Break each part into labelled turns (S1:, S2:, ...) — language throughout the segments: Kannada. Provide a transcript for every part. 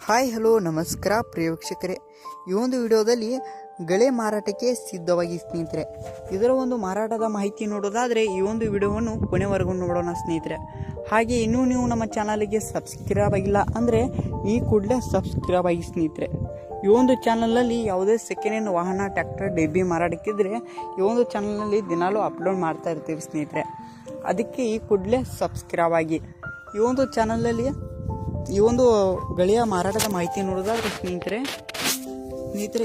S1: ಹಾಯ್ ಹಲೋ ನಮಸ್ಕಾರ ಪ್ರಿಯ ವೀಕ್ಷಕರೇ, ಈ ಒಂದು ವಿಡಿಯೋದಲ್ಲಿ ಗಳೆ ಮಾರಾಟಕ್ಕೆ ಸಿದ್ಧವಾಗಿ ಸ್ನೇಹಿತರೆ. ಇದರ ಒಂದು ಮಾರಾಟದ ಮಾಹಿತಿ ನೋಡೋದಾದರೆ ಈ ಒಂದು ವಿಡಿಯೋವನ್ನು ಕೊನೆವರೆಗೂ ನೋಡೋಣ ಸ್ನೇಹಿತರೆ. ಹಾಗೆ ಇನ್ನೂ ನೀವು ನಮ್ಮ ಚಾನಲ್ಗೆ ಸಬ್ಸ್ಕ್ರೈಬ್ ಆಗಿಲ್ಲ ಅಂದರೆ ಈ ಕೂಡಲೇ ಸಬ್ಸ್ಕ್ರೈಬ್ ಆಗಿ ಸ್ನೇಹಿತರೆ. ಈ ಒಂದು ಚಾನಲಲ್ಲಿ ಯಾವುದೇ ಸೆಕೆಂಡ್ ಹ್ಯಾಂಡ್ ವಾಹನ, ಟ್ರ್ಯಾಕ್ಟರ್, ಡೆಬ್ಬಿ ಮಾರಾಟಕ್ಕಿದ್ರೆ ಈ ಒಂದು ಚಾನಲ್ನಲ್ಲಿ ದಿನಾಲೂ ಅಪ್ಲೋಡ್ ಮಾಡ್ತಾ ಇರ್ತೀವಿ ಸ್ನೇಹಿತರೆ. ಅದಕ್ಕೆ ಈ ಕೂಡಲೇ ಸಬ್ಸ್ಕ್ರೈಬ್ ಆಗಿ. ಈ ಒಂದು ಚಾನಲಲ್ಲಿ ಈ ಒಂದು ಗಳೆಯ ಮಾರಾಟದ ಮಾಹಿತಿ ನೋಡೋದಾದ್ರೆ ಸ್ನೇಹಿತರೆ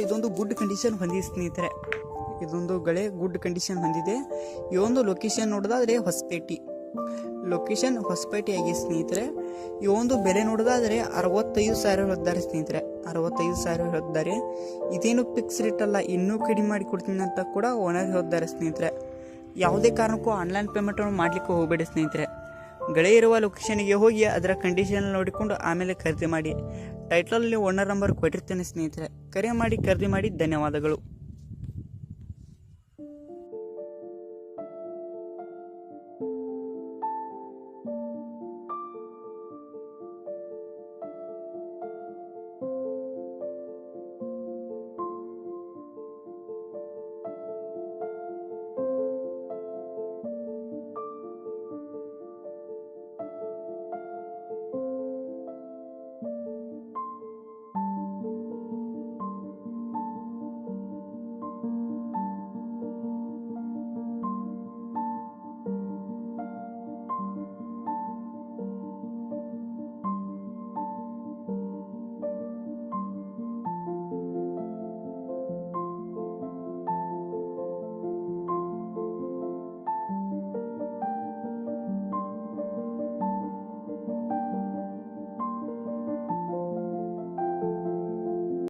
S1: ಇದೊಂದು ಗುಡ್ ಕಂಡೀಷನ್ ಹೊಂದಿದೆ ಸ್ನೇಹಿತರೆ. ಇದೊಂದು ಗಳೆ ಗುಡ್ ಕಂಡೀಷನ್ ಹೊಂದಿದೆ. ಈ ಒಂದು ಲೊಕೇಶನ್ ನೋಡೋದಾದ್ರೆ ಹೊಸಪೇಟೆ ಆಗಿ ಸ್ನೇಹಿತರೆ. ಈ ಒಂದು ಬೆಲೆ ನೋಡೋದಾದ್ರೆ 65,000 ಹೇಳಿದ್ದಾರೆ ಸ್ನೇಹಿತರೆ. 65,000 ಹೇಳಿದ್ದಾರೆ. ಇದೇನು ಫಿಕ್ಸ್ ರೇಟ್ ಅಲ್ಲ, ಇನ್ನೂ ಕಡಿಮೆ ಮಾಡಿ ಕೊಡ್ತೀನಿ ಅಂತ ಕೂಡ ಓನರ್ ಹೇಳಿದ್ದಾರೆ ಸ್ನೇಹಿತರೆ. ಯಾವುದೇ ಕಾರಣಕ್ಕೂ ಆನ್ಲೈನ್ ಪೇಮೆಂಟನ್ನು ಮಾಡಲಿಕ್ಕೆ ಹೋಗಬೇಡಿ ಸ್ನೇಹಿತರೆ. ಗಳೆ ಇರುವ ಲೊಕೇಶನ್ಗೆ ಹೋಗಿ ಅದರ ಕಂಡೀಷನ್ ನೋಡಿಕೊಂಡು ಆಮೇಲೆ ಖರೀದಿ ಮಾಡಿ. ಟೈಟಲಲ್ಲಿ ಓನರ್ ನಂಬರ್ ಕೊಟ್ಟಿರ್ತೇನೆ ಸ್ನೇಹಿತರೆ. ಕರೆ ಮಾಡಿ ಖರೀದಿ ಮಾಡಿ. ಧನ್ಯವಾದಗಳು.